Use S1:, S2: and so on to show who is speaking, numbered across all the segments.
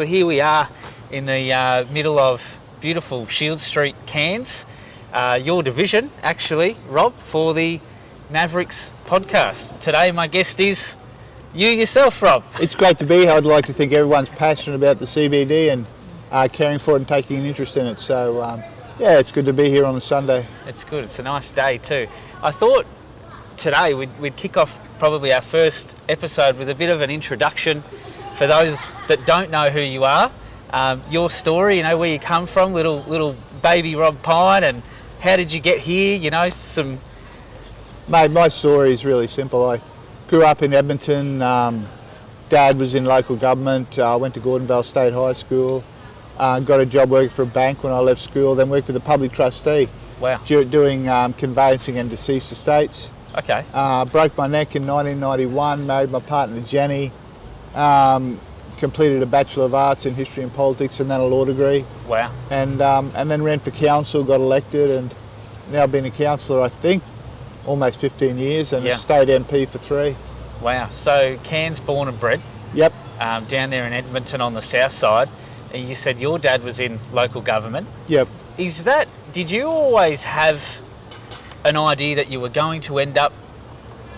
S1: Well, here we are in the middle of beautiful Shield Street, Cairns. Your division, actually, Rob, for the Mavericks Podcast. Today, my guest is you yourself, Rob.
S2: It's great to be here. I'd like to think everyone's passionate about the CBD and caring for it and taking an interest in it. So, yeah, it's good to be here on a Sunday.
S1: It's good. It's a nice day too. I thought today we'd kick off probably our first episode with a bit of an introduction for those that don't know who you are. Your story, you know, where you come from, little baby Rob Pyne, and how did you get here? You know,
S2: Mate, my story is really simple. I grew up in Edmonton. Dad was in local government. I went to Gordonvale State High School. Got a job working for a bank when I left school. Then worked for the public trustee.
S1: Wow.
S2: Doing conveyancing and deceased estates.
S1: Okay.
S2: Broke my neck in 1991. Married my partner Jenny. Completed a Bachelor of Arts in History and Politics and then a law degree.
S1: Wow.
S2: And then ran for council, got elected, and now been a councillor, I think, almost 15 years, and a state MP for 3.
S1: Wow. So Cairns born and bred.
S2: Yep.
S1: Down there in Edmonton on the south side. And you said your dad was in local government.
S2: Yep.
S1: Did you always have an idea that you were going to end up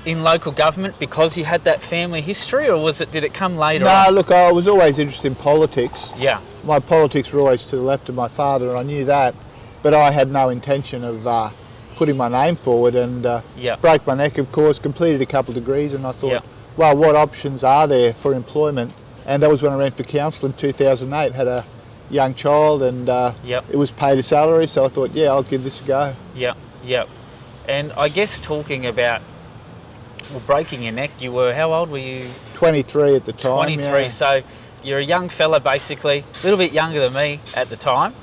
S1: in local government because you had that family history, or did it come later on?
S2: No, look, I was always interested in politics.
S1: Yeah.
S2: My politics were always to the left of my father, and I knew that, but I had no intention of putting my name forward, and broke my neck, of course, completed a couple of degrees, and I thought, well, what options are there for employment? And that was when I ran for council in 2008, had a young child, and it was paid a salary, so I thought, yeah, I'll give this a go.
S1: Yeah. And I guess talking about breaking your neck, how old were you?
S2: 23 at the time.
S1: 23,
S2: yeah.
S1: So you're a young fella basically, a little bit younger than me at the time.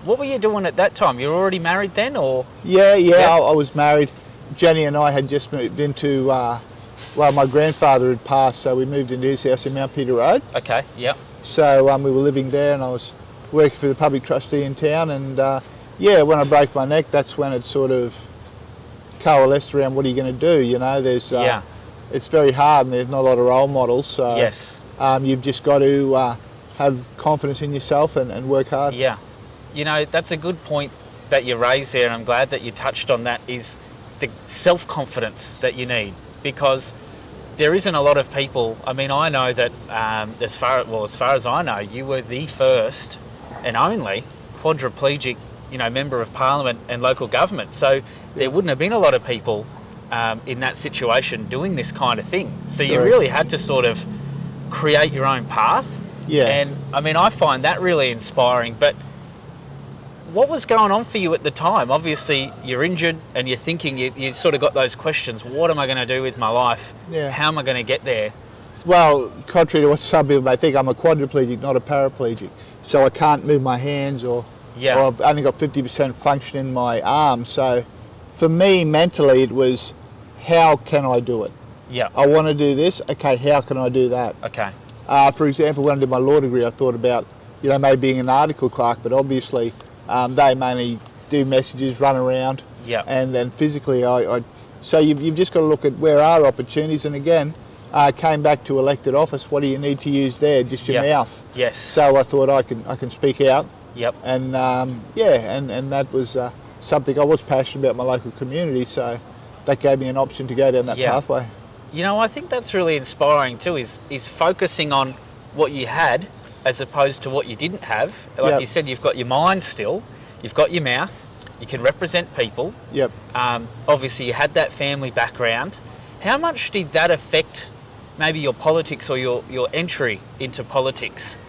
S1: What were you doing at that time? You were already married then, or?
S2: Yeah. I was married. Jenny and I had just moved into, my grandfather had passed, so we moved into his house in Mount Peter Road.
S1: Okay, yep.
S2: So we were living there, and I was working for the public trustee in town, and when I broke my neck, that's when it sort of coalesced around what are you going to do, you know, it's very hard and there's not a lot of role models, so you've just got to have confidence in yourself and work hard.
S1: Yeah, you know, that's a good point that you raised there, and I'm glad that you touched on that, is the self-confidence that you need, because there isn't a lot of people. I mean, I know that as far as I know, you were the first and only quadriplegic, you know, member of parliament and local government, so there wouldn't have been a lot of people in that situation doing this kind of thing. So you really had to sort of create your own path. Yeah. And I mean, I find that really inspiring. But what was going on for you at the time? Obviously, you're injured and you're thinking, you sort of got those questions. What am I going to do with my life? Yeah. How am I going to get there?
S2: Well, contrary to what some people may think, I'm a quadriplegic, not a paraplegic. So I can't move my hands or I've only got 50% function in my arm. So for me, mentally, it was, how can I do it?
S1: Yeah.
S2: I want to do this. Okay, how can I do that?
S1: Okay.
S2: For example, when I did my law degree, I thought about, you know, maybe being an article clerk, but obviously they mainly do messages, run around.
S1: Yeah.
S2: And then physically, so you've just got to look at where are opportunities. And again, came back to elected office. What do you need to use there? Just your mouth.
S1: Yes.
S2: So I thought I can speak out.
S1: Yep.
S2: And and that was something I was passionate about, my local community, so that gave me an option to go down that pathway.
S1: You know, I think that's really inspiring too, is focusing on what you had as opposed to what you didn't have. Like you said, you've got your mind still, you've got your mouth, you can represent people.
S2: Yep.
S1: Obviously you had that family background. How much did that affect maybe your politics or your entry into politics?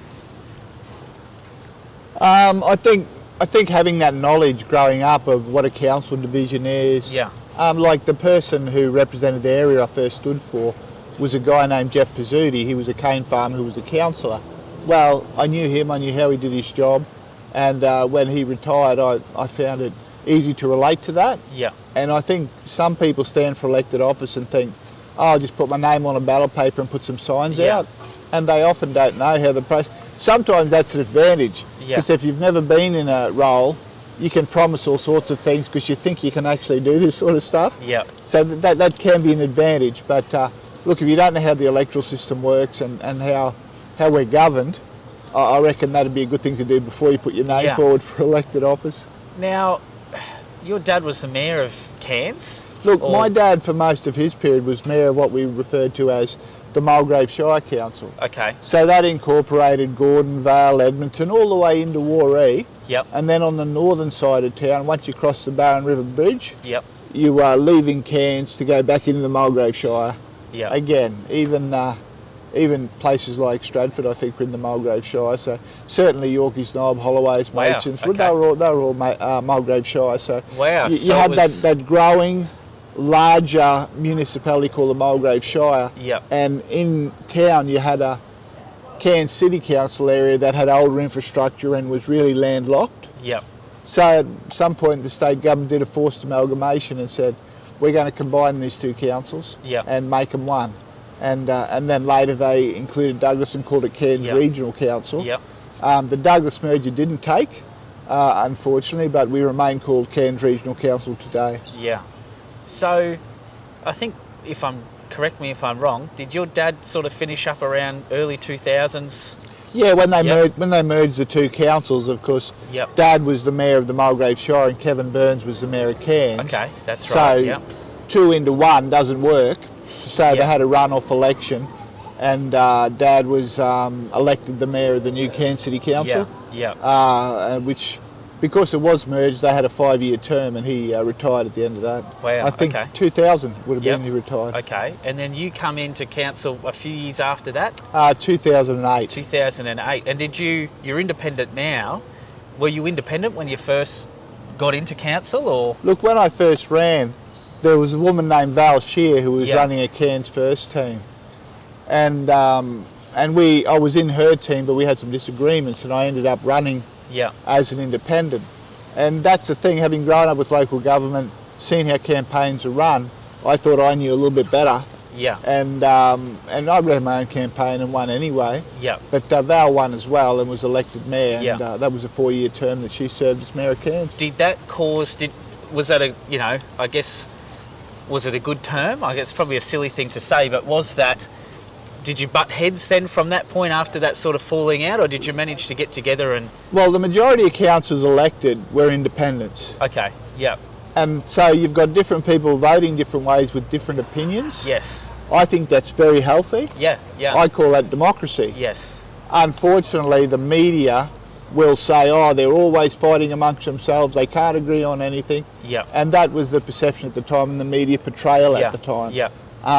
S2: I think having that knowledge growing up of what a council division is. Yeah. Like the person who represented the area I first stood for was a guy named Jeff Pizzuti. He was a cane farmer who was a councillor. Well, I knew him, I knew how he did his job, and when he retired, I found it easy to relate to that. Yeah. And I think some people stand for elected office and think, oh, I'll just put my name on a ballot paper and put some signs out. And they often don't know how the process. Sometimes that's an advantage, because if you've never been in a role, you can promise all sorts of things because you think you can actually do this sort of stuff. Yeah. So that can be an advantage. But look, if you don't know how the electoral system works and how how we're governed, I reckon that'd be a good thing to do before you put your name forward for elected office.
S1: Now, your dad was the mayor of Cairns?
S2: Look, my dad for most of his period was mayor of what we referred to as the Mulgrave Shire Council.
S1: Okay.
S2: So that incorporated Gordon, Vale, Edmonton, all the way into Warree.
S1: Yep.
S2: And then on the northern side of town, once you cross the Barron River Bridge,
S1: yep,
S2: you are leaving Cairns to go back into the Mulgrave Shire.
S1: Yep.
S2: Again, even places like Stratford, I think, were in the Mulgrave Shire. So certainly Yorkeys Knob, Holloways, Machins,
S1: okay.
S2: they were all Mulgrave Shire. So
S1: wow.
S2: you had that growing, larger municipality called the Mulgrave Shire.
S1: Yep.
S2: And in town you had a Cairns City Council area that had older infrastructure and was really landlocked.
S1: Yep.
S2: So at some point the state government did a forced amalgamation and said, we're going to combine these two councils and make them one. And then later they included Douglas and called it Cairns Regional Council.
S1: Yep.
S2: The Douglas merger didn't take, unfortunately, but we remain called Cairns Regional Council today.
S1: Yeah. So I think, correct me if I'm wrong, did your dad sort of finish up around early 2000s?
S2: Yeah, when they merged the two councils, of course, Dad was the mayor of the Mulgrave Shire and Kevin Burns was the mayor of Cairns.
S1: Okay, that's right.
S2: So 2 into 1 doesn't work. So they had a runoff election, and Dad was elected the mayor of the new Cairns City Council. Which, because it was merged, they had a 5-year term, and he retired at the end of that.
S1: Wow.
S2: I think 2000 would have been he retired.
S1: Okay, and then you come into council a few years after that?
S2: 2008.
S1: 2008. And you're independent now. Were you independent when you first got into council, or?
S2: Look, when I first ran, there was a woman named Shire who was running a Cairns First team, and I was in her team, but we had some disagreements, and I ended up running as an independent. And that's the thing, having grown up with local government, seeing how campaigns are run, I thought I knew a little bit better.
S1: Yeah.
S2: And I ran my own campaign and won anyway.
S1: Yeah.
S2: But Val won as well and was elected mayor,
S1: Yeah.
S2: and that was a 4-year term that she served as mayor of Cairns.
S1: Did that cause? Was that I guess? Was it a good term? I guess it's probably a silly thing to say, but did you butt heads then from that point after that sort of falling out, or did you manage to get together and...
S2: Well, the majority of councils elected were independents.
S1: Okay, yeah.
S2: And so you've got different people voting different ways with different opinions.
S1: Yes.
S2: I think that's very healthy.
S1: Yeah, yeah.
S2: I call that democracy.
S1: Yes.
S2: Unfortunately, the media will say, they're always fighting amongst themselves, they can't agree on anything.
S1: Yeah.
S2: And that was the perception at the time and the media portrayal at the time.
S1: Yeah.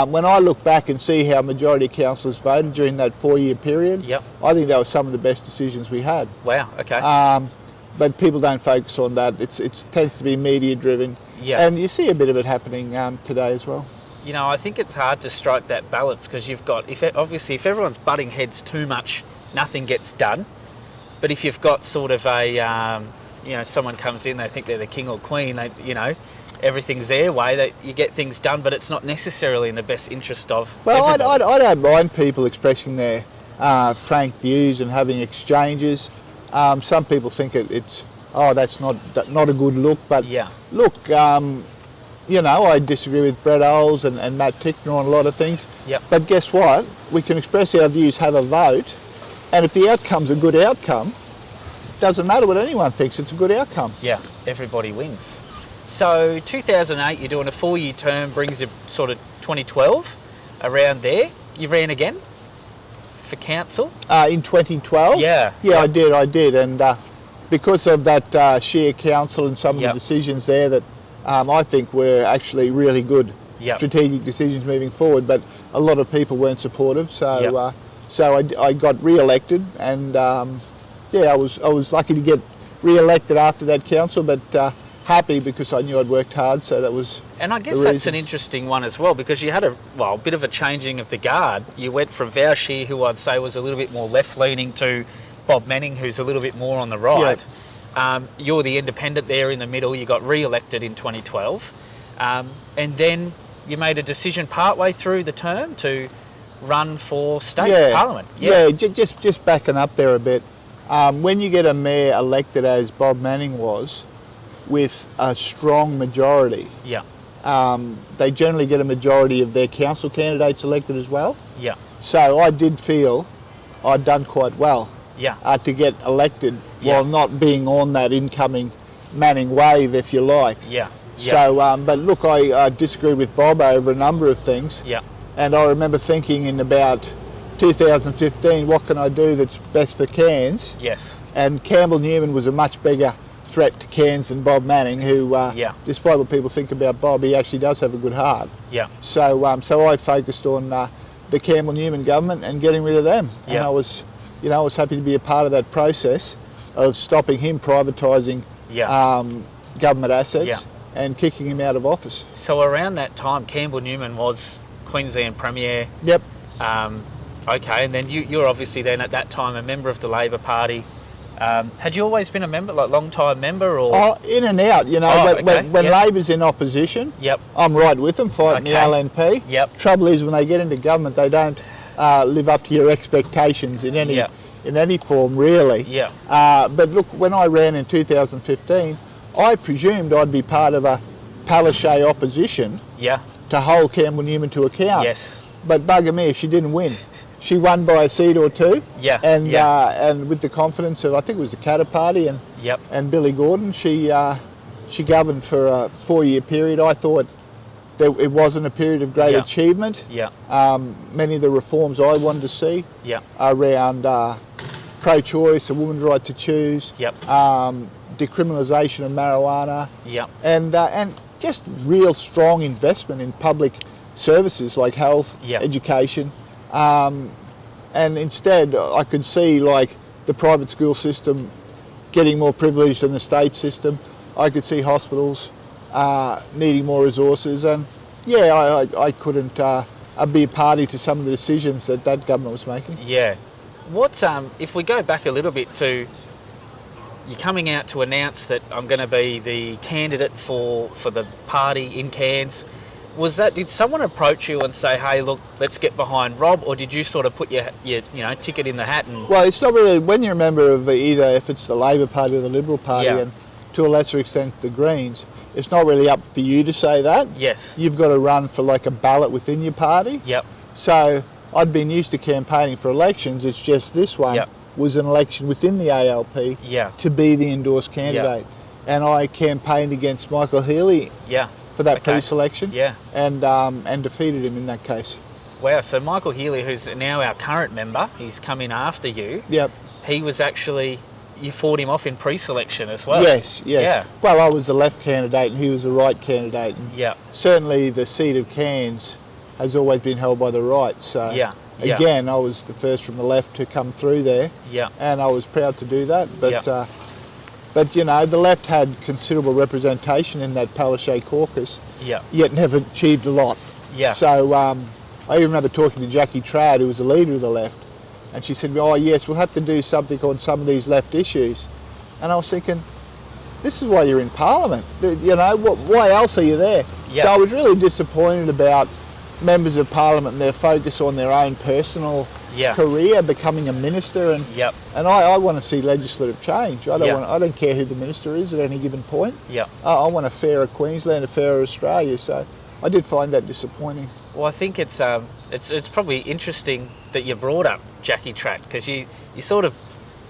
S2: When I look back and see how majority of councillors voted during that 4-year period, I think that was some of the best decisions we had.
S1: Wow, okay.
S2: But people don't focus on that. It tends to be media driven.
S1: Yeah.
S2: And you see a bit of it happening today as well.
S1: I think it's hard to strike that balance, because you've got, if everyone's butting heads too much, nothing gets done. But if you've got sort of a, someone comes in, they think they're the king or queen, everything's their way, that you get things done, but it's not necessarily in the best interest of everybody.
S2: I don't mind people expressing their frank views and having exchanges. Some people think it's that's not a good look, but look, I disagree with Brett Oles and Matt Ticknor on a lot of things.
S1: Yep.
S2: But guess what? We can express our views, have a vote, and if the outcome's a good outcome, it doesn't matter what anyone thinks, it's a good outcome.
S1: Yeah, everybody wins. So 2008, you're doing a 4-year term, brings you sort of 2012, around there. You ran again for council?
S2: In 2012?
S1: Yeah.
S2: Yeah, I did. And because of that Shire Council and some of the decisions there that I think were actually really good strategic decisions moving forward, but a lot of people weren't supportive, so I got re-elected, and I was lucky to get re-elected after that council, but happy because I knew I'd worked hard, so that was.
S1: And I guess that's an interesting one as well, because you had a bit of a changing of the guard. You went from Shire, who I'd say was a little bit more left-leaning, to Bob Manning, who's a little bit more on the right. You're the independent there in the middle. You got re-elected in 2012, and then you made a decision partway through the term to run for state parliament.
S2: Just backing up there a bit. When you get a mayor elected, as Bob Manning was, with a strong majority, they generally get a majority of their council candidates elected as well.
S1: Yeah.
S2: So I did feel I'd done quite well to get elected while not being on that incoming Manning wave, if you like. So, but look, I disagree with Bob over a number of things. And I remember thinking in about 2015, what can I do that's best for Cairns? And Campbell Newman was a much bigger threat to Cairns than Bob Manning, who, despite what people think about Bob, he actually does have a good heart. So, so I focused on the Campbell Newman government and getting rid of them. And I was happy to be a part of that process of stopping him privatising government assets and kicking him out of office.
S1: So around that time, Campbell Newman was Queensland Premier. Okay, and then you were obviously then at that time a member of the Labor Party. Had you always been a member, like long-time member, or?
S2: Oh, in and out, you know. When Labor's in opposition, I'm right with them, fighting the LNP. Trouble is, when they get into government, they don't live up to your expectations in any form, really. But look, when I ran in 2015, I presumed I'd be part of a Palaszczuk opposition to hold Campbell Newman to account. But bugger me if she didn't win. She won by a seat or two, and with the confidence of, I think it was the Katter Party and Billy Gordon, she governed for a 4-year period. I thought that it wasn't a period of great achievement. Many of the reforms I wanted to see around pro-choice, a woman's right to choose, decriminalisation of marijuana, and just real strong investment in public services like health, education. And instead, I could see like the private school system getting more privileged than the state system. I could see hospitals needing more resources, and I couldn't be a party to some of the decisions that government was making.
S1: What's if we go back a little bit to you coming out to announce that I'm going to be the candidate for the party in Cairns? Did someone approach you and say, hey, look, let's get behind Rob, or did you sort of put your ticket in the hat?
S2: Well, it's not really, when you're a member of either, if it's the Labor Party or the Liberal Party, and to a lesser extent the Greens, it's not really up for you to say that. You've got to run for like a ballot within your party. So I'd been used to campaigning for elections, it's just this one was an election within the ALP to be the endorsed candidate. And I campaigned against Michael Healy for that pre-selection, and defeated him in that case.
S1: Wow, so Michael Healy, who's now our current member, he's come in after you. He was actually, you fought him off in pre-selection as well.
S2: Yes. Well, I was the left candidate and he was the right candidate. And certainly the seat of Cairns has always been held by the right. So again, I was the first from the left to come through there. And I was proud to do that. But you know, the left had considerable representation in that Palaszczuk caucus, yet never achieved a lot. So I even remember talking to Jackie Trad, who was the leader of the left, and she said, oh yes, we'll have to do something on some of these left issues. And I was thinking, this is why you're in Parliament. You know, why else are you there? So I was really disappointed about members of Parliament and their focus on their own personal career, becoming a minister, and I want to see legislative change. I don't care who the minister is at any given point. I want a fairer Queensland, a fairer Australia. So I did find that disappointing.
S1: Well, I think it's probably interesting that you brought up Jackie Tratt, because you sort of,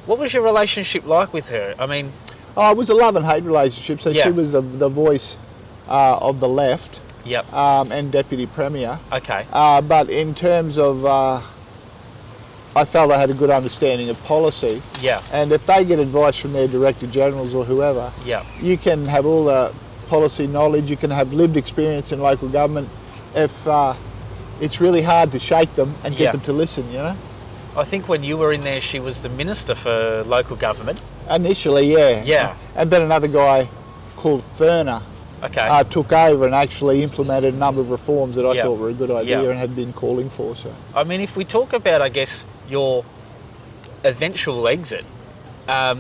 S1: what was your relationship like with her? I mean,
S2: it was a love and hate relationship. So she was the voice of the left. And Deputy Premier. But in terms of, I felt I had a good understanding of policy. And if they get advice from their Director Generals or whoever, you can have all the policy knowledge, you can have lived experience in local government. If it's really hard to shake them and get them to listen, you know.
S1: I think when you were in there, she was the Minister for Local Government.
S2: Initially, and then another guy called Ferner took over and actually implemented a number of reforms that I thought were a good idea and had been calling for. So,
S1: I mean, if we talk about, I guess, your eventual exit, I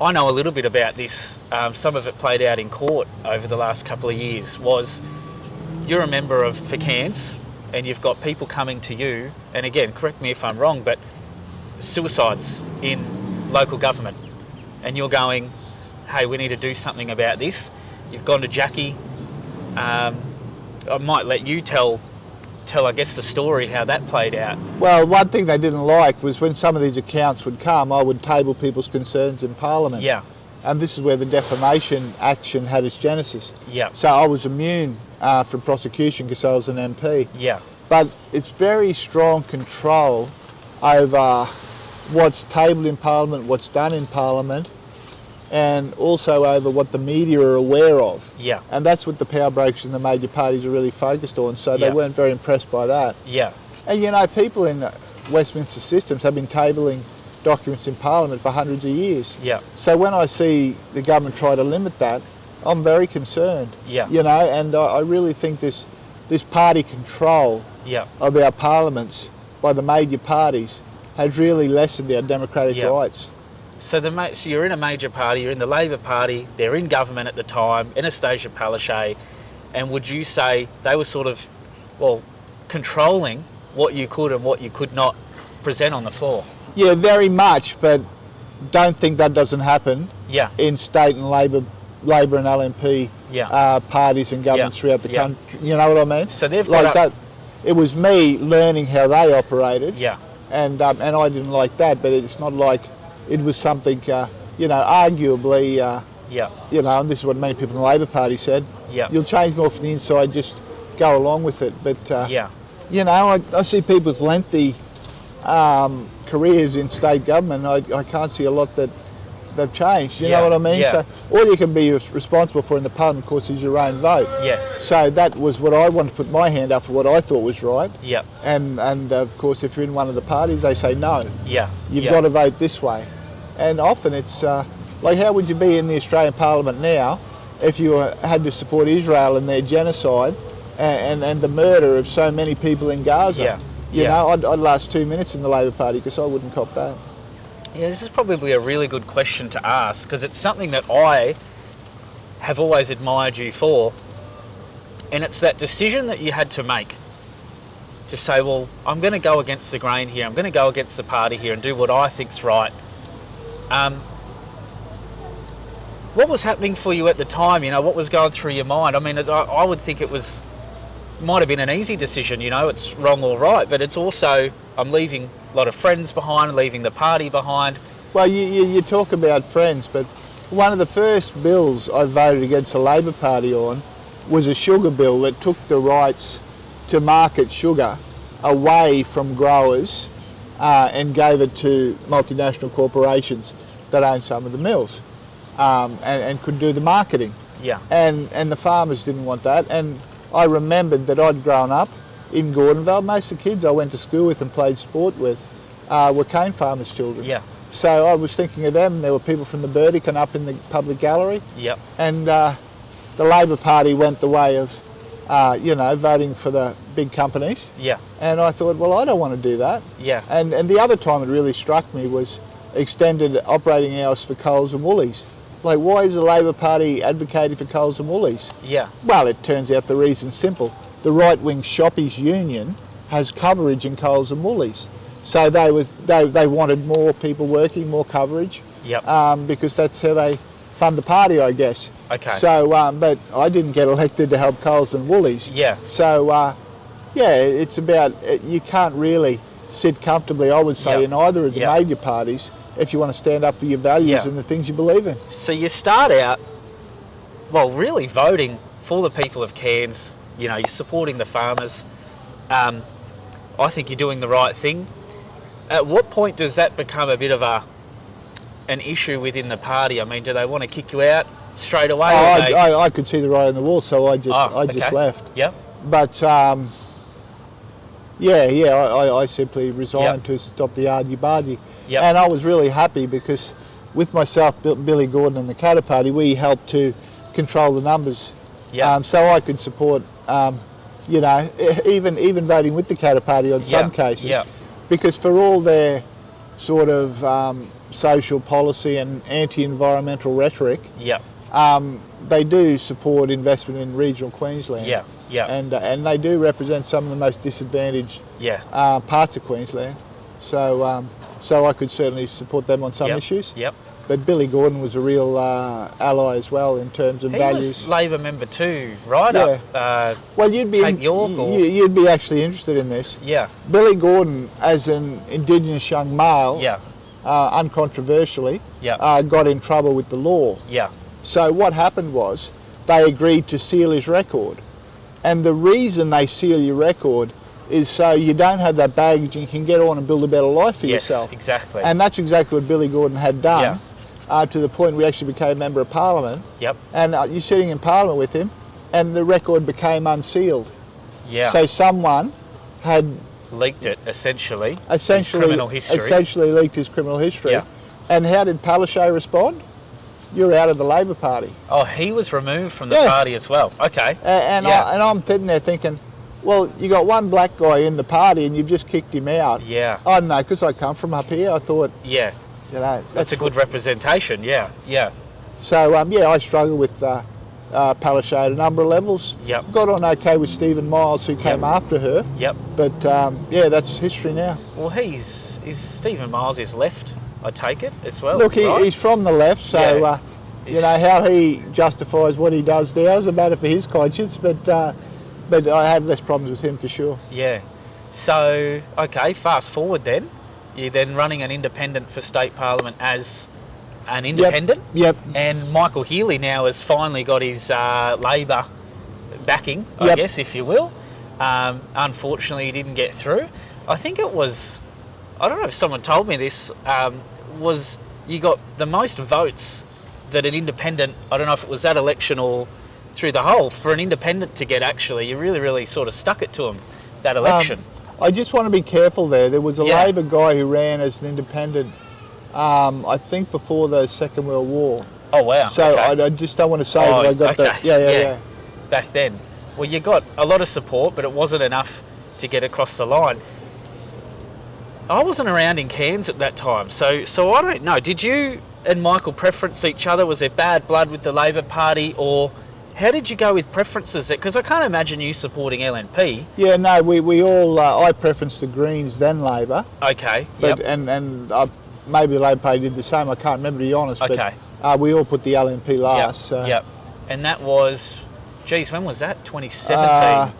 S1: know a little bit about this. Some of it played out in court over the last couple of years. You're a member for Cairns, and you've got people coming to you, and again, correct me if I'm wrong, but suicides in local government, and you're going, hey, we need to do something about this. You've gone to Jackie. I might let you tell tell, I guess, the story, how that played out.
S2: Well, one thing they didn't like was when some of these accounts would come, I would table people's concerns in Parliament.
S1: Yeah.
S2: And this is where the defamation action had its genesis.
S1: Yeah.
S2: So I was immune from prosecution because I was an MP.
S1: Yeah.
S2: But it's very strong control over what's tabled in Parliament, what's done in Parliament, and also over what the media are aware of.
S1: Yeah.
S2: And that's what the power brokers and the major parties are really focused on, so they weren't very impressed by that.
S1: Yeah.
S2: And you know, people in Westminster systems have been tabling documents in Parliament for hundreds of years.
S1: Yeah.
S2: So when I see the government try to limit that, I'm very concerned.
S1: Yeah.
S2: You know, and I really think this party control of our parliaments by the major parties has really lessened our democratic rights.
S1: So you're in a major party, you're in the Labor Party, they're in government at the time, Anastasia Palaszczuk, and would you say they were sort of, well, controlling what you could and what you could not present on the floor?
S2: Yeah, very much, but don't think that doesn't happen in state and Labor and LNP parties and governments throughout the country. You know what I mean?
S1: So they've
S2: like
S1: got
S2: that. It was me learning how they operated.
S1: Yeah.
S2: And I didn't like that, but it's not like it was something, you know, arguably, you know, and this is what many people in the Labor Party said, you'll change more from the inside, just go along with it. But, you know, I see people with lengthy careers in state government. I can't see a lot that they've changed, you know what I mean?
S1: Yeah.
S2: So all you can be responsible for in the Parliament, of course, is your own vote.
S1: Yes.
S2: So that was what I wanted to put my hand up for, what I thought was right.
S1: Yeah.
S2: And of course, if you're in one of the parties, they say no.
S1: Yeah.
S2: You've got to vote this way. And often it's like, how would you be in the Australian Parliament now if you had to support Israel and their genocide and the murder of so many people in Gaza?
S1: Yeah.
S2: You know, I'd last 2 minutes in the Labor Party because I wouldn't cop that.
S1: Yeah, this is probably a really good question to ask because it's something that I have always admired you for, and it's that decision that you had to make to say, well, I'm going to go against the grain here, I'm going to go against the party here and do what I think's right. What was happening for you at the time? You know, what was going through your mind? I mean, I would think might have been an easy decision, you know, it's wrong or right, but it's also, I'm leaving a lot of friends behind, leaving the party behind.
S2: Well, you talk about friends, but one of the first bills I voted against the Labor Party on was a sugar bill that took the rights to market sugar away from growers and gave it to multinational corporations that own some of the mills and could do the marketing.
S1: Yeah.
S2: And the farmers didn't want that. And I remembered that I'd grown up in Gordonvale. Most of the kids I went to school with and played sport with were cane farmers' children.
S1: Yeah.
S2: So I was thinking of them. There were people from the Burdekin up in the public gallery.
S1: Yep.
S2: And the Labor Party went the way of, you know, voting for the big companies.
S1: Yeah.
S2: And I thought, well, I don't want to do that.
S1: Yeah.
S2: And the other time it really struck me was extended operating hours for Coles and Woolies. Like, why is the Labor Party advocating for Coles and Woolies?
S1: Yeah.
S2: Well, it turns out the reason's simple. The right-wing shoppies union has coverage in Coles and Woolies. So they wanted more people working, more coverage.
S1: Yep.
S2: Because that's how they fund the party, I guess.
S1: Okay.
S2: So, but I didn't get elected to help Coles and Woolies.
S1: Yeah.
S2: So, yeah, it's about, you can't really sit comfortably, I would say, in either of the major parties if you want to stand up for your values and the things you believe in.
S1: So you start out, well, really voting for the people of Cairns. You know, you're supporting the farmers. I think you're doing the right thing. At what point does that become a bit of an issue within the party? I mean, do they want to kick you out straight away?
S2: I could see the writing on the wall, so I just left.
S1: Yep.
S2: But I simply resigned to stop the argy-bargy.
S1: Yep.
S2: And I was really happy because with myself, Billy Gordon and the Katter Party, we helped to control the numbers.
S1: Yep.
S2: So I could support, you know, even voting with the Katter Party on some cases.
S1: Yep.
S2: Because for all their sort of social policy and anti-environmental rhetoric, they do support investment in regional Queensland.
S1: Yeah. Yeah.
S2: And they do represent some of the most disadvantaged parts of Queensland. So I could certainly support them on some issues.
S1: Yep.
S2: But Billy Gordon was a real ally as well in terms of values.
S1: He was Labor member too, right?
S2: Yeah.
S1: Up,
S2: well, you'd be you'd be actually interested in this.
S1: Yeah.
S2: Billy Gordon, as an Indigenous young male, uncontroversially, got in trouble with the law.
S1: Yeah.
S2: So what happened was they agreed to seal his record, and the reason they seal your record is so you don't have that baggage and you can get on and build a better life for yourself.
S1: Yes, exactly.
S2: And that's exactly what Billy Gordon had done. To the point we actually became Member of Parliament.
S1: Yep.
S2: And you're sitting in Parliament with him, and the record became unsealed.
S1: Yeah.
S2: So someone had
S1: leaked it, essentially his criminal history.
S2: Essentially leaked his criminal history.
S1: Yeah.
S2: And how did Palaszczuk respond? You're out of the Labor Party.
S1: Oh, he was removed from the party as well. Okay.
S2: And I'm sitting there thinking, well, you got one black guy in the party and you've just kicked him out.
S1: Yeah.
S2: I don't know, because I come from up here, I thought,
S1: yeah,
S2: you know,
S1: that's a good representation. Yeah, yeah.
S2: So I struggle with Palaszczuk at a number of levels.
S1: Yep.
S2: Got on okay with Stephen Miles, who came after her.
S1: Yep.
S2: But that's history now.
S1: Well, Stephen Miles is left, I take it, as well.
S2: Look,
S1: right?
S2: he's from the left, so you know how he justifies what he does now is a matter for his conscience. But I have less problems with him for sure.
S1: Yeah. So okay, fast forward then. You're then running an independent for state parliament as an independent.
S2: Yep.
S1: And Michael Healy now has finally got his Labor backing, I guess, if you will. Unfortunately, he didn't get through. I think it was, I don't know if someone told me this, was you got the most votes that an independent, I don't know if it was that election or through the whole, for an independent to get actually, you really, really sort of stuck it to him, that election.
S2: I just want to be careful there. There was a Labor guy who ran as an independent, I think before the Second World War.
S1: Oh, wow.
S2: So okay. I just don't want to say that I got that. Yeah.
S1: Back then. Well, you got a lot of support, but it wasn't enough to get across the line. I wasn't around in Cairns at that time, so I don't know. Did you and Michael preference each other? Was there bad blood with the Labor Party, or how did you go with preferences? Because I can't imagine you supporting LNP.
S2: Yeah, no, we all, I preferenced the Greens then Labor.
S1: Okay,
S2: but, and maybe the Labor Party did the same, I can't remember to be honest, but we all put the LNP last.
S1: Yep. And that was, geez, when was that? 2017?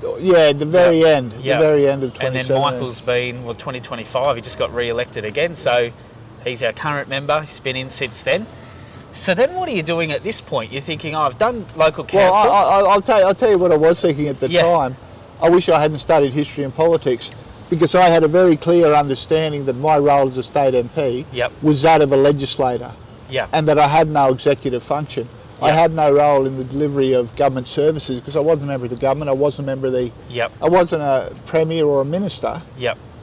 S2: The very end. The very end of 2017.
S1: And then Michael's been, 2025, he just got re-elected again, so he's our current member, he's been in since then. So then what are you doing at this point? You're thinking, I've done local council.
S2: Well, I'll tell you what I was thinking at the time. I wish I hadn't studied history and politics, because I had a very clear understanding that my role as a state MP was that of a legislator, and that I had no executive function. I had no role in the delivery of government services because I wasn't a member of the government. I wasn't a member of the. I wasn't a premier or a minister.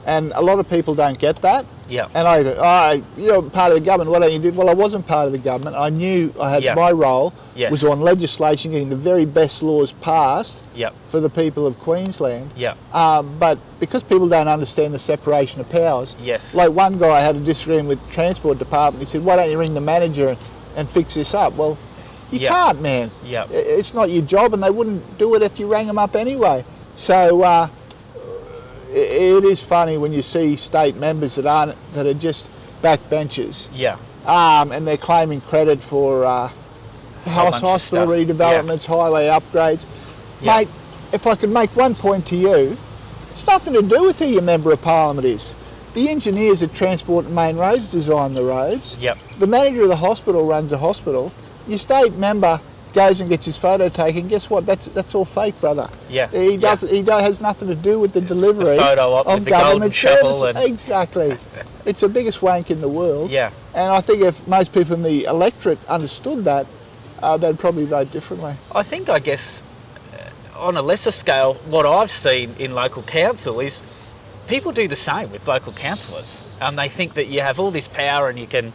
S2: And a lot of people don't get that. And part of the government, what don't you do? Well, I wasn't part of the government. I knew I had my role was on legislation, getting the very best laws passed for the people of Queensland. But because people don't understand the separation of powers, like one guy had a disagreement with the Transport Department. He said, why don't you ring the manager and fix this up? Well, you can't, man. It's not your job, and they wouldn't do it if you rang them up anyway. So it is funny when you see state members that are just backbenchers. And they're claiming credit for hospital redevelopments, highway upgrades. Mate, if I could make one point to you, it's nothing to do with who your member of parliament is. The engineers at Transport and Main Roads design the roads. The manager of the hospital runs a hospital. Your state member goes and gets his photo taken. Guess what? That's all fake, brother. He has nothing to do with the delivery of government services. Exactly. It's the biggest wank in the world. And I think if most people in the electorate understood that, they'd probably vote differently.
S1: I think, I guess, on a lesser scale, what I've seen in local council is people do the same with local councillors. They think that you have all this power and you can,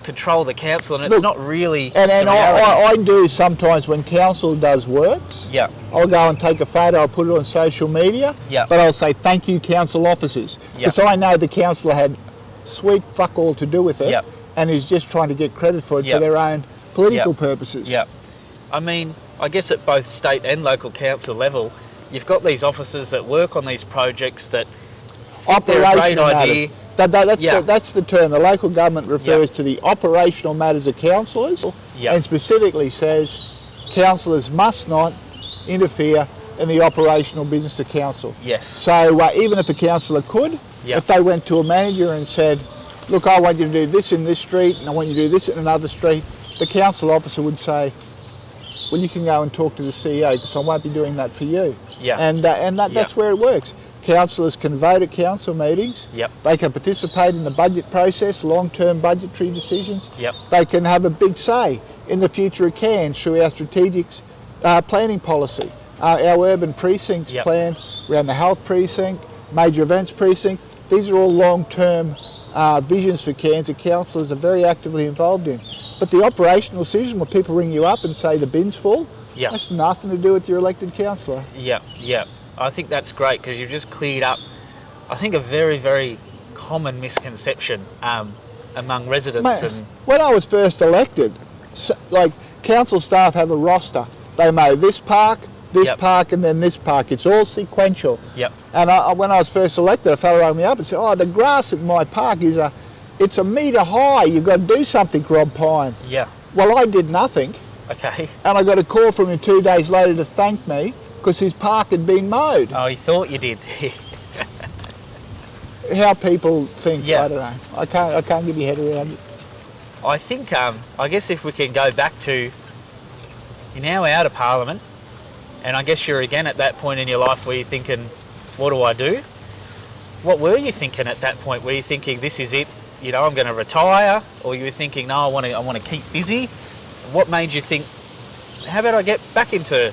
S1: control the council, and it's not really. And
S2: I do sometimes when council does works. I'll go and take a photo, I'll put it on social media. But I'll say thank you, council officers, because I know the councillor had sweet fuck all to do with it, and is just trying to get credit for it for their own political purposes.
S1: I mean, I guess at both state and local council level, you've got these officers that work on these projects that think they're a great idea.
S2: That's the term. The local government refers to the operational matters of councillors and specifically says councillors must not interfere in the operational business of council.
S1: Yes.
S2: So even if a councillor could, if they went to a manager and said, look, I want you to do this in this street and I want you to do this in another street, the council officer would say, well, you can go and talk to the CEO because I won't be doing that for you.
S1: Yeah.
S2: And that's where it works. Councillors can vote at council meetings.
S1: Yep.
S2: They can participate in the budget process, long-term budgetary decisions.
S1: Yep.
S2: They can have a big say in the future of Cairns through our strategic planning policy, our urban precincts plan around the health precinct, major events precinct. These are all long-term visions for Cairns that councillors are very actively involved in. But the operational decision, when people ring you up and say the bin's full, that's nothing to do with your elected councillor.
S1: Yeah, yeah. I think that's great because you've just cleared up, I think, a very, very common misconception among residents.
S2: Mate, when I was first elected, council staff have a roster. They mow this park, and then this park. It's all sequential.
S1: Yep.
S2: And when I was first elected, a fellow rang me up and said, oh, the grass at my park it's a metre high. You've got to do something, Rob Pyne.
S1: Yeah.
S2: Well, I did nothing.
S1: Okay.
S2: And I got a call from him 2 days later to thank me because his park had been mowed.
S1: Oh, he thought you did.
S2: How people think, I don't know. I can't get my head around it.
S1: I think, I guess if we can go back to, you're now out of Parliament, and I guess you're again at that point in your life where you're thinking, what do I do? What were you thinking at that point? Were you thinking, this is it, you know, I'm going to retire? Or you were thinking, no, I want to keep busy? What made you think, how about I get back into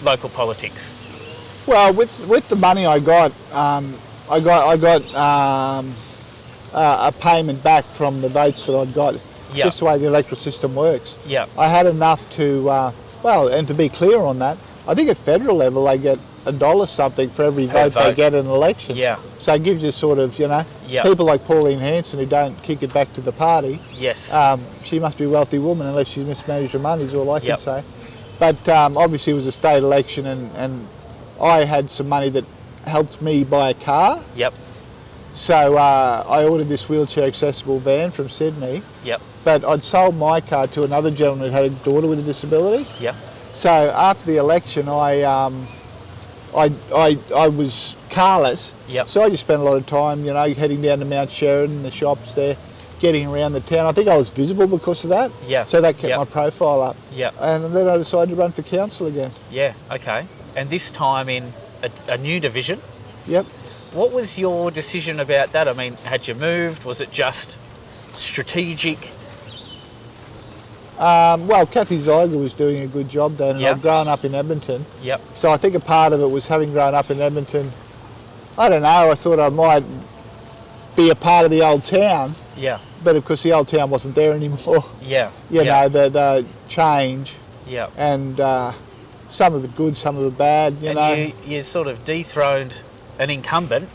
S1: local politics?
S2: Well, with the money I got a payment back from the votes that I'd got. Just the way the electoral system works.
S1: Yeah.
S2: I had enough to, and to be clear on that, I think at federal level they get $1 something for every vote they get in an election.
S1: Yeah.
S2: So it gives you sort of, people like Pauline Hanson who don't kick it back to the party.
S1: Yes.
S2: She must be a wealthy woman unless she's mismanaged her money is all I can say. But obviously it was a state election and I had some money that helped me buy a car.
S1: Yep.
S2: So I ordered this wheelchair accessible van from Sydney.
S1: Yep.
S2: But I'd sold my car to another gentleman who had a daughter with a disability.
S1: Yep.
S2: So after the election, I was carless.
S1: Yep.
S2: So I just spent a lot of time, heading down to Mount Sheridan, the shops there, getting around the town. I think I was visible because of that.
S1: Yeah.
S2: So that kept my profile up.
S1: Yeah.
S2: And then I decided to run for council again.
S1: Yeah. Okay. And this time in a new division.
S2: Yep.
S1: What was your decision about that? I mean, had you moved? Was it just strategic?
S2: Well, Kathy Zeiger was doing a good job then, and I'd grown up in Edmonton.
S1: Yep.
S2: So I think a part of it was having grown up in Edmonton. I don't know, I thought I might be a part of the old town.
S1: Yeah.
S2: But of course the old town wasn't there anymore.
S1: Yeah.
S2: You know, the change.
S1: Yeah.
S2: And some of it good, some of it bad, you know.
S1: You sort of dethroned an incumbent.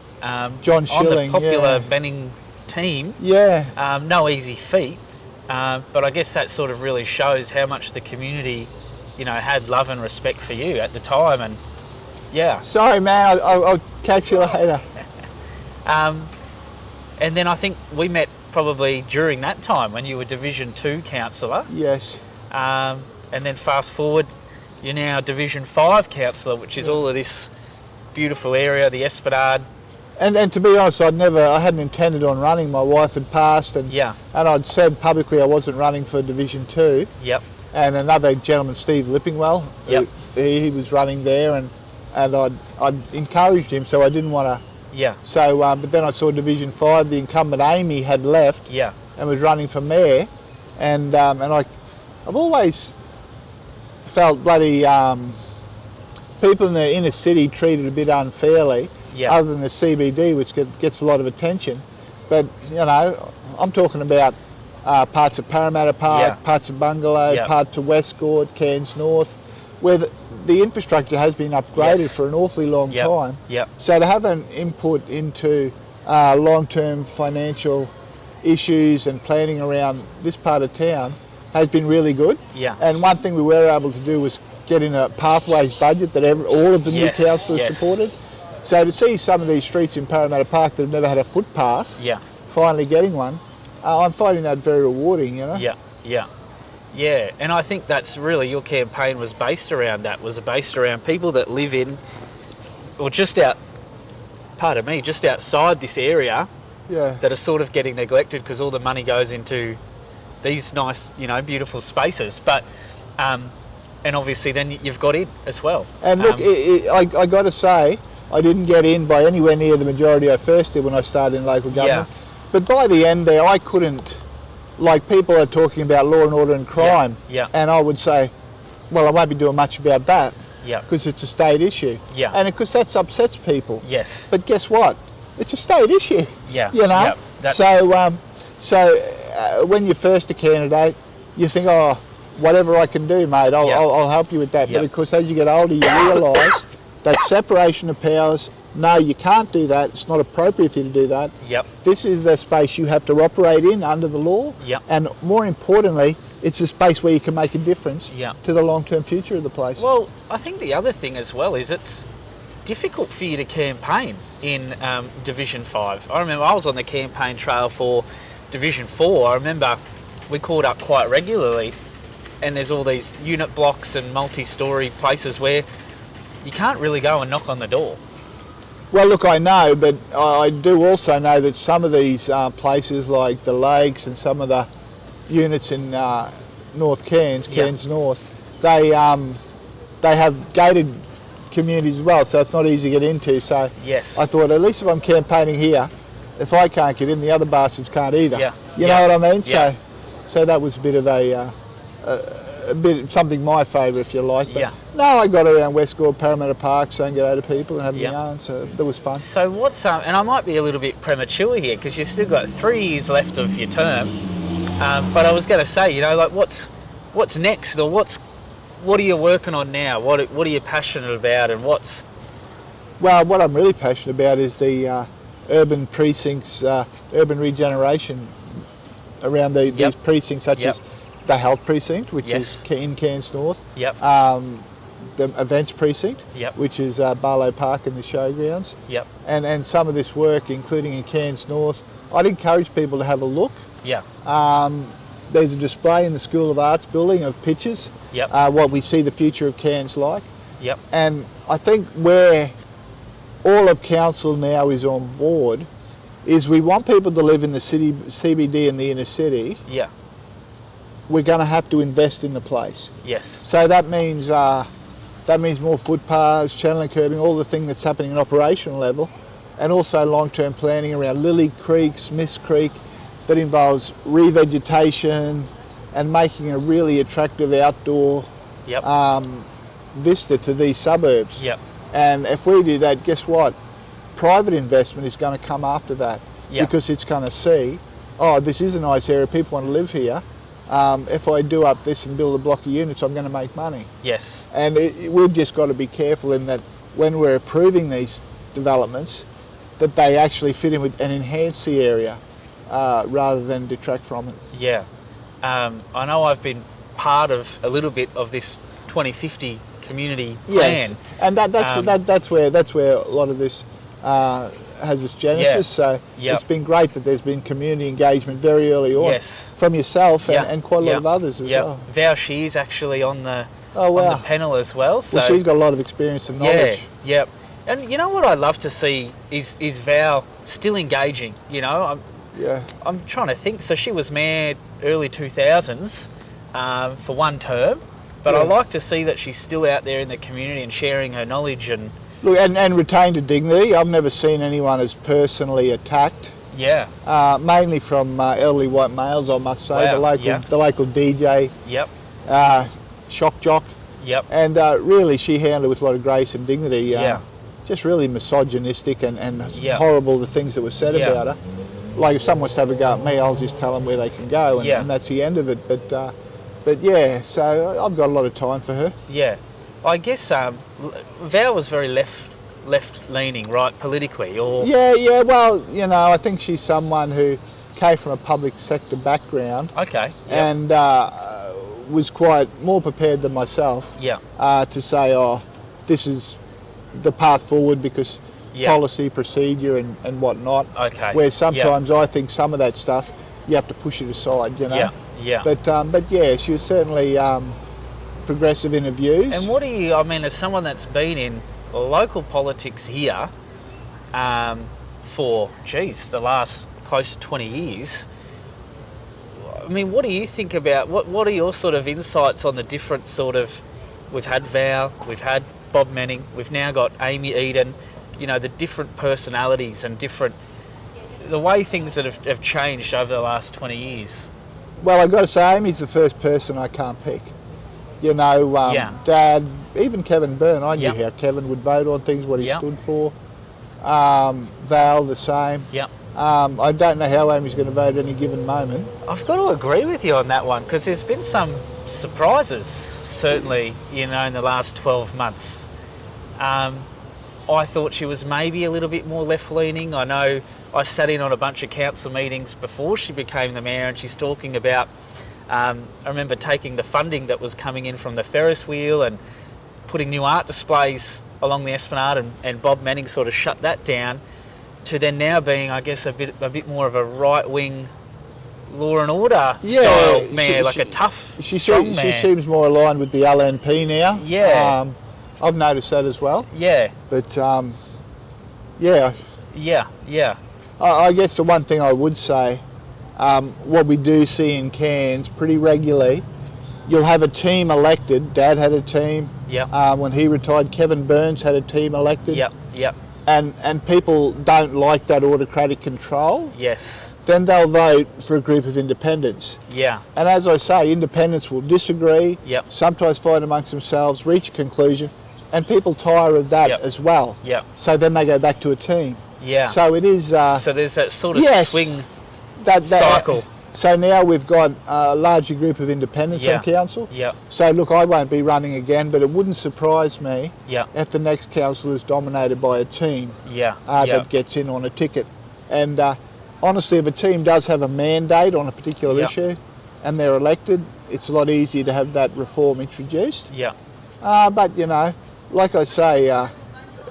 S2: John Schilling,
S1: on the popular Benning team.
S2: Yeah.
S1: No easy feat. But I guess that sort of really shows how much the community, had love and respect for you at the time. And
S2: sorry, man. I'll catch you later.
S1: And then I think we met probably during that time when you were Division 2 councillor.
S2: Yes.
S1: And then fast forward, you're now Division 5 councillor, which is all of this beautiful area, the Esplanade.
S2: And to be honest, I hadn't intended on running. My wife had passed, and I'd said publicly I wasn't running for Division 2.
S1: Yep.
S2: And another gentleman, Steve Lippingwell, he was running there, and I'd encouraged him, so I didn't want to.
S1: Yeah.
S2: So, but then I saw Division 5. The incumbent Amy had left.
S1: Yeah.
S2: And was running for mayor, and I've always felt bloody people in the inner city treated a bit unfairly.
S1: Yeah.
S2: Other than the CBD, which gets a lot of attention. But, I'm talking about parts of Parramatta Park, parts of Bungalow, parts of Westcourt, Cairns North, where the infrastructure has been upgraded for an awfully long time.
S1: Yep.
S2: So to have an input into long-term financial issues and planning around this part of town has been really good.
S1: Yeah.
S2: And one thing we were able to do was get in a pathways budget that all of the new councillors supported. So to see some of these streets in Parramatta Park that have never had a footpath, finally getting one, I'm finding that very rewarding, you know?
S1: Yeah, and I think that's really your campaign was based around that, was based around people that live in, or just outside this area, that are sort of getting neglected because all the money goes into these nice, you know, beautiful spaces. But, and obviously then you've got in as well.
S2: And look, I got to say, I didn't get in by anywhere near the majority I first did when I started in local government. But by the end there, I couldn't, like people are talking about law and order and crime, and I would say, well, I won't be doing much about that because it's a state issue. And because that upsets people. But guess what? It's a state issue. You know? So when you're first a candidate, you think, oh, whatever I can do, mate, I'll help you with that. But of course, as you get older, you realise that separation of powers, no, you can't do that. It's not appropriate for you to do that. This is the space you have to operate in under the law. And more importantly, it's a space where you can make a difference to the long-term future of the place.
S1: Well, I think the other thing as well is it's difficult for you to campaign in Division 5. I remember I was on the campaign trail for Division 4. I remember we called up quite regularly, and there's all these unit blocks and multi-storey places where you can't really go and knock on the door.
S2: Well, look, I know, but I do also know that some of these places like the Lakes and some of the units in North Cairns, Cairns North, they have gated communities as well, so it's not easy to get into. So I thought, at least if I'm campaigning here, if I can't get in, the other bastards can't either. You know what I mean? So that was a bit of a bit something my favour, if you like. But no, I got around Westgore, Parramatta Park, saying good day to people and having my own, so that was fun.
S1: So what's and I might be a little bit premature here because you've still got 3 years left of your term, but I was going to say, you know, like what's next, or what are you working on now? What are you passionate about, and what's?
S2: Well, what I'm really passionate about is the urban precincts, urban regeneration around these precincts, such as the health precinct, which is in Cairns North, the events precinct, which is Barlow Park and the showgrounds, and some of this work, including in Cairns North, I'd encourage people to have a look. There's a display in the School of Arts building of pictures, what we see the future of Cairns like. And I think where all of council now is on board is we want people to live in the city, CBD and the inner city. We're going to have to invest in the place. So that means more footpaths, channeling, curbing, all the thing that's happening at operational level, and also long-term planning around Lily Creek, Smiths Creek, that involves revegetation and making a really attractive outdoor vista to these suburbs. And if we do that, guess what? Private investment is going to come after that because it's going to see, oh, this is a nice area, people want to live here. If I do up this and build a block of units, I'm going to make money. And we've just got to be careful in that when we're approving these developments, that they actually fit in with and enhance the area rather than detract from it.
S1: I know I've been part of a little bit of this 2050 community plan.
S2: And that's where a lot of this has its genesis. So it's been great that there's been community engagement very early on from yourself and quite a lot of others as well.
S1: Val Shear's actually on the panel as well. So
S2: she's got a lot of experience and knowledge.
S1: And you know what I love to see is Val still engaging. You know, I'm trying to think. So she was mayor early 2000s for one term, but I like to see that she's still out there in the community and sharing her knowledge and.
S2: Look, and retained a dignity. I've never seen anyone as personally attacked. Mainly from elderly white males, I must say. The local DJ. Shock jock. And really, she handled it with a lot of grace and dignity. Just really misogynistic and horrible the things that were said about her. Like if someone wants to have a go at me, I'll just tell them where they can go, and that's the end of it. But yeah, so I've got a lot of time for her.
S1: I guess Val was very left-leaning, right, politically, or...
S2: Well, you know, I think she's someone who came from a public sector background. And was quite more prepared than myself to say, oh, this is the path forward, because policy, procedure and whatnot.
S1: Okay.
S2: Where sometimes I think some of that stuff, you have to push it aside, you know.
S1: Yeah, yeah.
S2: But yeah, she was certainly progressive in her views.
S1: And what do you, I mean, as someone that's been in local politics here for, the last close to 20 years, I mean, what do you think about, what are your sort of insights on the different sort of, we've had Val, we've had Bob Manning, we've now got Amy Eden, you know, the different personalities and the way things that have changed over the last 20 years?
S2: Well, I've got to say, Amy's the first person I can't pick. You know, Dad, even Kevin Byrne, I knew how Kevin would vote on things, what he stood for. Val, the same.
S1: Yep.
S2: I don't know how Amy's going to vote at any given moment.
S1: I've got to agree with you on that one, because there's been some surprises, certainly, you know, in the last 12 months. I thought she was maybe a little bit more left-leaning. I know I sat in on a bunch of council meetings before she became the mayor, and she's talking about, I remember taking the funding that was coming in from the Ferris wheel and putting new art displays along the Esplanade, and Bob Manning sort of shut that down, to then now being, I guess, a bit more of a right-wing law and order style mayor, like a tough, strong mayor.
S2: She seems more aligned with the LNP now.
S1: Yeah.
S2: I've noticed that as well.
S1: Yeah.
S2: But, yeah.
S1: Yeah.
S2: I guess the one thing I would say, what we do see in Cairns pretty regularly, you'll have a team elected. Dad had a team.
S1: Yep.
S2: When he retired, Kevin Burns had a team elected.
S1: Yep.
S2: And people don't like that autocratic control.
S1: Yes.
S2: Then they'll vote for a group of independents.
S1: Yeah.
S2: And as I say, independents will disagree, sometimes fight amongst themselves, reach a conclusion, and people tire of that as well.
S1: Yep.
S2: So then they go back to a team.
S1: Yeah.
S2: So it is...
S1: so there's that sort of swing cycle.
S2: So now we've got a larger group of independents on council.
S1: Yeah.
S2: So look, I won't be running again, but it wouldn't surprise me if the next council is dominated by a team that gets in on a ticket. And honestly, if a team does have a mandate on a particular issue and they're elected, it's a lot easier to have that reform introduced.
S1: Yeah.
S2: But, you know, like I say,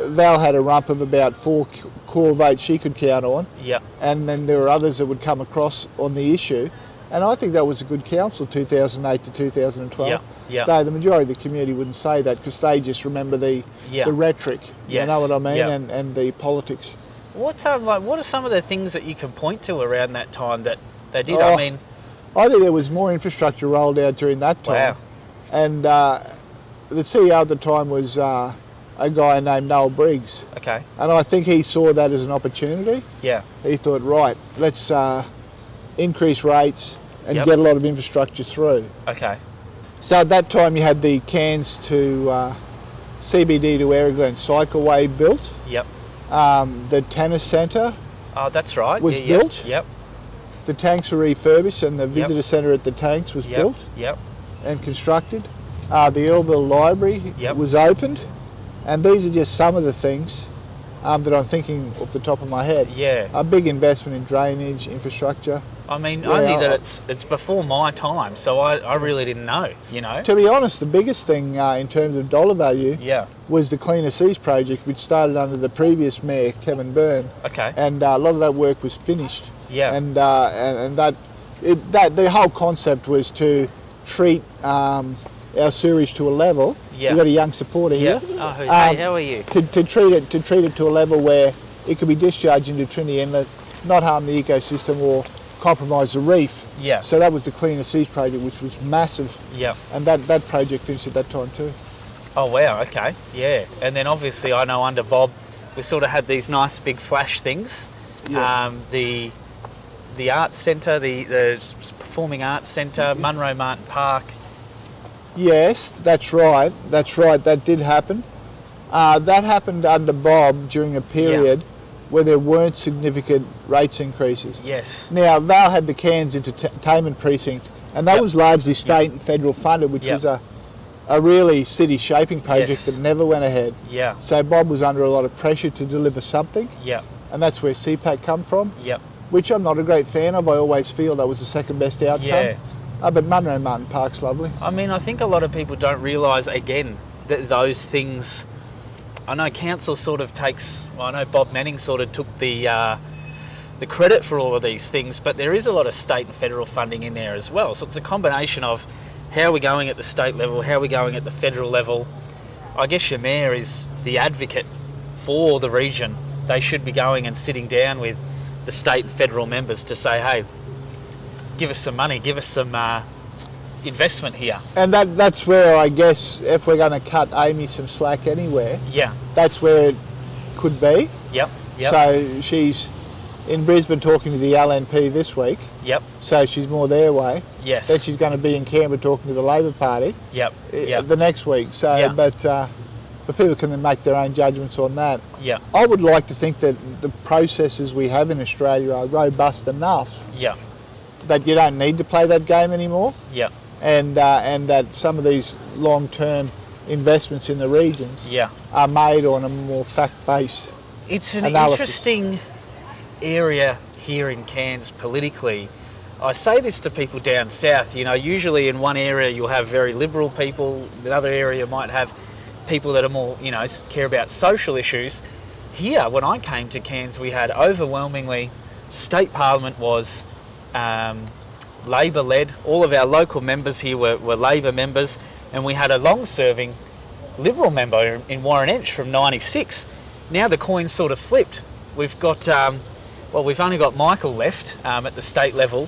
S2: Val had a rump of about 4 core votes she could count on.
S1: Yeah.
S2: And then there were others that would come across on the issue. And I think that was a good council, 2008 to 2012.
S1: Yeah.
S2: Though the majority of the community wouldn't say that because they just remember the rhetoric.
S1: Yes.
S2: You know what I mean? And the politics.
S1: What are some of the things that you can point to around that time that they did? I mean,
S2: I think there was more infrastructure rolled out during that time.
S1: Wow.
S2: And the CEO at the time was a guy named Noel Briggs.
S1: Okay.
S2: And I think he saw that as an opportunity.
S1: Yeah.
S2: He thought, right, let's increase rates and get a lot of infrastructure through.
S1: Okay.
S2: So at that time you had the Cairns to CBD to Airglen cycleway built.
S1: Yep.
S2: The tennis centre
S1: that's right.
S2: was built.
S1: Yep.
S2: The tanks were refurbished and the visitor centre at the tanks was built and constructed. The Earlville Library was opened. And these are just some of the things that I'm thinking off the top of my head.
S1: Yeah.
S2: A big investment in drainage, infrastructure.
S1: I mean, only that it's before my time, so I really didn't know, you know.
S2: To be honest, the biggest thing in terms of dollar value was the Cleaner Seas project, which started under the previous mayor, Kevin Byrne.
S1: Okay.
S2: And a lot of that work was finished.
S1: Yeah.
S2: And that the whole concept was to treat our sewerage to a level.
S1: Yeah.
S2: We've got a young supporter here.
S1: Oh, hey, how are you?
S2: To treat it to a level where it could be discharged into Trinity Inlet, not harm the ecosystem or compromise the reef.
S1: Yeah.
S2: So that was the Cleaner Seas project, which was massive.
S1: Yeah.
S2: And that project finished at that time too.
S1: Oh wow, okay. Yeah. And then obviously I know under Bob we sort of had these nice big flash things. Yeah. The arts centre, the performing arts centre, Munro Martin Park.
S2: Yes, that's right. That did happen. That happened under Bob during a period where there weren't significant rates increases.
S1: Yes.
S2: Now, Val had the Cairns Entertainment Precinct, and that was largely state and federal funded, which was a really city shaping project that never went ahead.
S1: Yeah.
S2: So Bob was under a lot of pressure to deliver something.
S1: Yeah.
S2: And that's where CPAC come from.
S1: Yep.
S2: Which I'm not a great fan of. I always feel that was the second best outcome.
S1: Yeah.
S2: But Munro Martin Park's lovely.
S1: I mean, I think a lot of people don't realise, again, that those things I know council sort of takes, well, I know Bob Manning sort of took the credit for all of these things, but there is a lot of state and federal funding in there as well. So it's a combination of how are we going at the state level, how are we going at the federal level. I guess your mayor is the advocate for the region. They should be going and sitting down with the state and federal members to say, hey, give us some money, give us some investment here.
S2: And that's where I guess if we're going to cut Amy some slack anywhere, that's where it could be.
S1: Yep.
S2: So she's in Brisbane talking to the LNP this week.
S1: Yep.
S2: So she's more their way.
S1: Yes.
S2: Then she's going to be in Canberra talking to the Labor Party.
S1: Yep.
S2: The next week. So, but people can then make their own judgments on that.
S1: Yeah.
S2: I would like to think that the processes we have in Australia are robust enough.
S1: Yeah.
S2: That you don't need to play that game anymore.
S1: Yeah.
S2: And that some of these long-term investments in the regions are made on a more fact-based
S1: It's an
S2: analysis.
S1: interesting area here in Cairns politically. I say this to people down south, usually in one area you'll have very liberal people, another area might have people that are more, care about social issues. Here, when I came to Cairns, we had overwhelmingly, state parliament was Labor-led. All of our local members here were Labor members, and we had a long-serving Liberal member in Warren Ench from 96. Now the coin's sort of flipped. We've got, we've only got Michael left at the state level,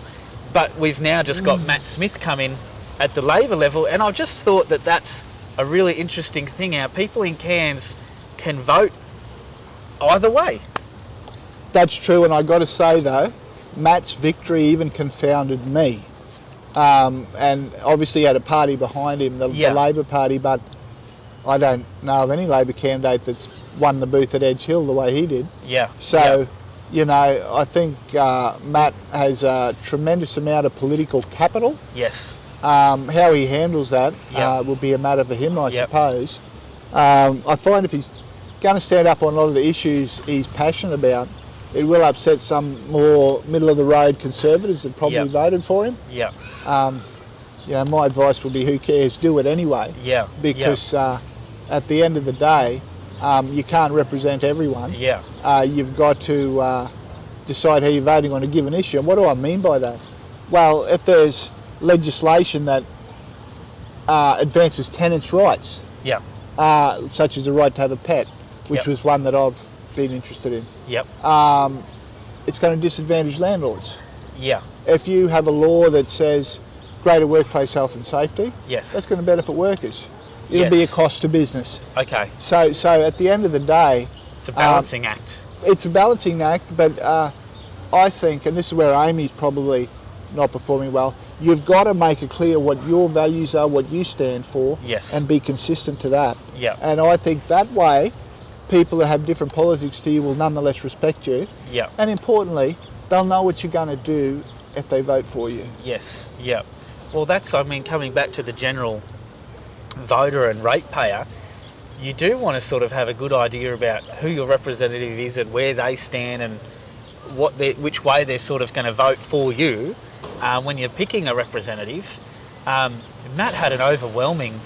S1: but we've now just got Matt Smith come in at the Labor level, and I've just thought that that's a really interesting thing. Our people in Cairns can vote either way.
S2: That's true, and I got to say though, Matt's victory even confounded me. And obviously he had a party behind him, the Labor Party, but I don't know of any Labor candidate that's won the booth at Edge Hill the way he did.
S1: Yeah.
S2: So, I think Matt has a tremendous amount of political capital.
S1: Yes.
S2: How he handles that will be a matter for him, I suppose. I find if he's going to stand up on a lot of the issues he's passionate about, it will upset some more middle-of-the-road conservatives that probably voted for him.
S1: Yeah.
S2: My advice would be, who cares, do it anyway.
S1: Yeah.
S2: Because at the end of the day, you can't represent everyone.
S1: Yeah.
S2: You've got to decide how you're voting on a given issue. And what do I mean by that? Well, if there's legislation that advances tenants' rights, such as the right to have a pet, which was one that I've been interested in.
S1: Yep.
S2: It's going to disadvantage landlords.
S1: Yeah.
S2: If you have a law that says greater workplace health and safety,
S1: yes,
S2: that's going to benefit workers. It'll be a cost to business.
S1: Okay.
S2: So at the end of the day,
S1: it's a balancing act.
S2: It's a balancing act, but I think, and this is where Amy's probably not performing well, you've got to make it clear what your values are, what you stand for, and be consistent to that.
S1: Yeah.
S2: And I think that way, people that have different politics to you will nonetheless respect you.
S1: Yeah.
S2: And importantly, they'll know what you're going to do if they vote for you.
S1: Yes. Yeah. Well, that's, coming back to the general voter and ratepayer, you do want to sort of have a good idea about who your representative is and where they stand and which way they're sort of going to vote for you when you're picking a representative. Matt had an overwhelming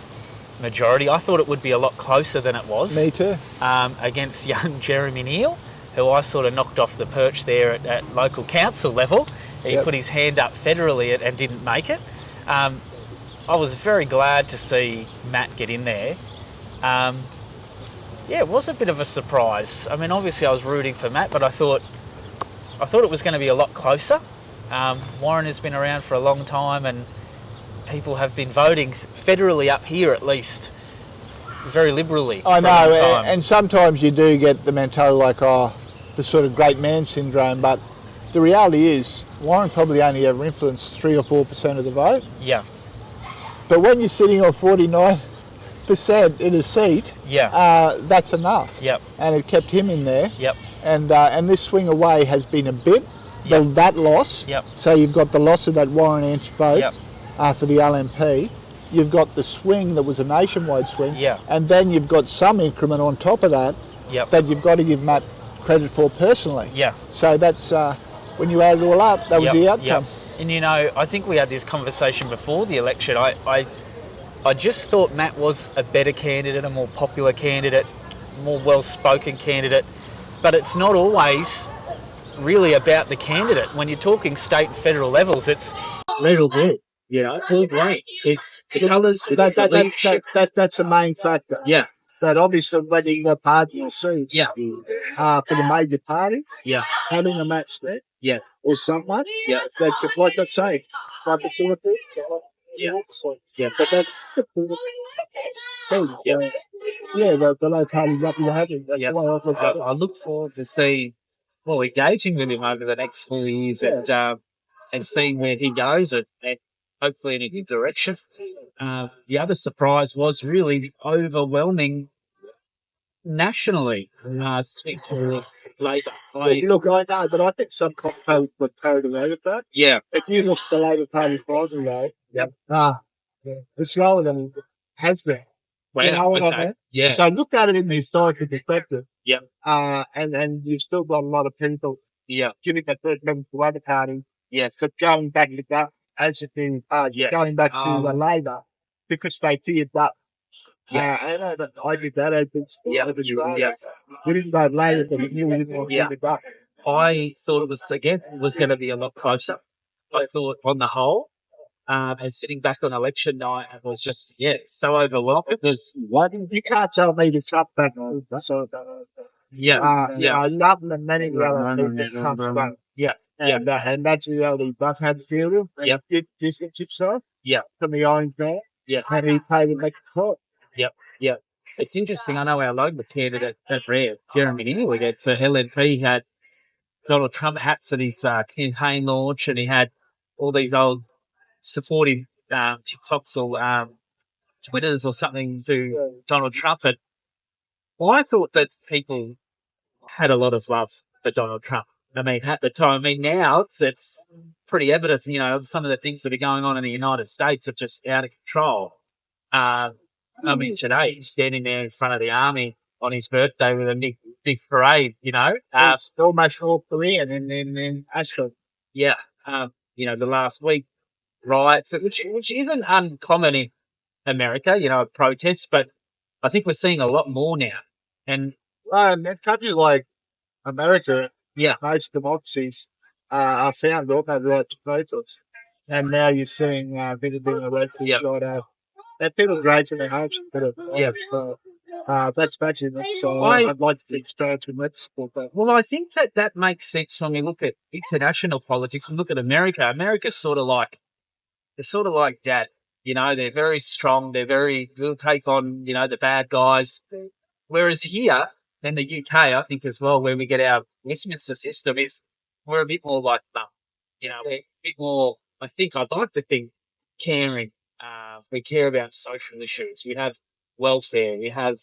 S1: majority. I thought it would be a lot closer than it was.
S2: Me too.
S1: Against young Jeremy Neal, who I sort of knocked off the perch there at local council level. He put his hand up federally and didn't make it. I was very glad to see Matt get in there. It was a bit of a surprise. Obviously I was rooting for Matt, but I thought it was going to be a lot closer. Warren has been around for a long time and people have been voting federally up here at least very liberally.
S2: I know, and sometimes you do get the mentality like, the sort of great man syndrome, but the reality is Warren probably only ever influenced 3 or 4% of the vote.
S1: Yeah.
S2: But when you're sitting on 49% in a seat, that's enough.
S1: Yep.
S2: And it kept him in there.
S1: Yep.
S2: And this swing away has been a bit, that loss.
S1: Yep.
S2: So you've got the loss of that Warren Ench vote for the LNP. You've got the swing that was a nationwide swing.
S1: Yeah.
S2: And then you've got some increment on top of that that you've got to give Matt credit for personally.
S1: Yeah.
S2: So that's, when you add it all up, that was the outcome.
S1: And I think we had this conversation before the election. I just thought Matt was a better candidate, a more popular candidate more well-spoken candidate, but it's not always really about the candidate. When you're talking state and federal levels, it's
S3: little bit, full grain. It's the colours. That's the main factor. Yeah. But obviously, letting the party seats. Yeah. For the major party. Yeah. Having a match there. Yeah. Or someone. Yeah. That, like I say, like the Philippines. Yeah. Yeah. But that's the thing. Yeah. Yeah. The low party representing. Yeah. I look forward to see. Well, engaging with him over the next 4 years and seeing where he goes and hopefully in a good direction. The other surprise was really the overwhelming nationally speak to Labor. Look, I know, but I think some people would carry the Labor Party. Yeah. If you look at the Labor Party primary vote, it's lower than it has been. Well, you know what I mean? Yeah. So look at it in the historical perspective. Yeah. And you've still got a lot of people giving that third member to other party. Yeah. But going back to that, as it been, going back to Labor, because they feared that. Yeah. I did that open school. Yeah. We didn't go Labor, but we knew we didn't want to do that. I thought it was going to be a lot closer. I thought on the whole. And sitting back on election night, it was just, so overwhelmed. It was, you can't tell me to shut back. So, I love the many other people come back. Yeah. And that's the only bus had feeling. Yeah. Distance himself. Yeah. From the Orange Man. Yeah. And he paid to make a call. Yep. Yeah. It's interesting. I know our local candidate at Rare, Jeremy Ingley, for LNP, had Donald Trump hats at his campaign launch, and he had all these old supportive TikToks or Twitters or something to Donald Trump. And I thought that people had a lot of love for Donald Trump. I mean, at the time. I mean, now it's pretty evident, some of the things that are going on in the United States are just out of control. I mean, today he's standing there in front of the army on his birthday with a big parade, It's almost all Korean in Ashford. Yeah. The last week, riots, which isn't uncommon in America, protests, but I think we're seeing a lot more now. And in countries like America, most democracies are found up over right to protest. And now you're seeing people arrested. They're people dragged in their homes. So that's bad. So I'd like to think to support that. Well, I think that makes sense when we look at international politics. We look at America. America's sort of like Dad, they're very strong. They'll take on, the bad guys. Whereas here in the UK, I think as well, where we get our Westminster system is we're a bit more like Mum. We're a bit more, I'd like to think, caring. We care about social issues. We have welfare. We have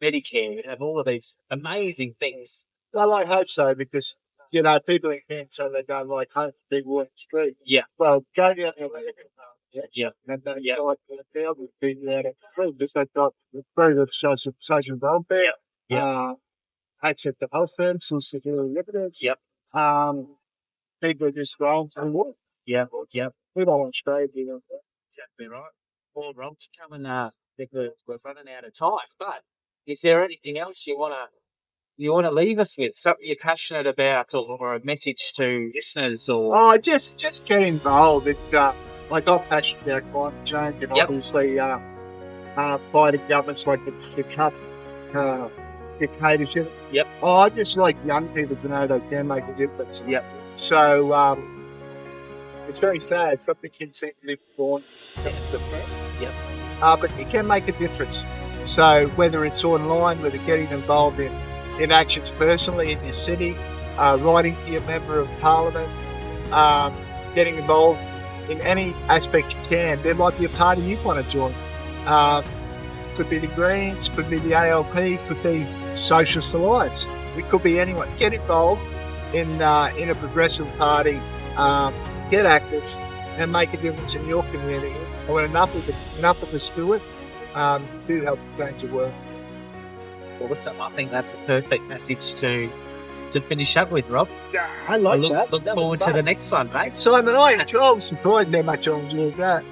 S3: Medicare. We have all of these amazing things. Well, I hope so, because, people in Cairns say they don't like home, big work street. Yeah. Well, go down there. Yeah. And then like the other people out of the street, because they've got very good social welfare. Yeah. Access to health services, security limited. Yep. People are just going to work. Yeah. Yeah. We don't want to stay, Exactly right. Well, Rob, to come and we're running out of time, but is there anything else you want to leave us with? Something you're passionate about, or a message to listeners, or just get involved. I got passionate about climate change, and obviously fighting governments like the Trump dictatorship. Yep. I just like young people to know they can make a difference. Yep. So it's very sad. Some kids seem to be born suppressed. Yes. But you can make a difference. So whether it's online, whether getting involved in actions personally in your city, writing to your member of parliament, getting involved in any aspect you can. There might be a party you want to join. Could be the Greens, could be the ALP, could be Socialist Alliance. It could be anyone. Get involved in a progressive party. Get active and make a difference in your community. And when enough of us do it, do help change the world. Awesome. I think that's a perfect message to finish up with, Rob. Yeah, I like that. Look forward to the next one, mate. Simon, I was surprised how much I enjoyed that.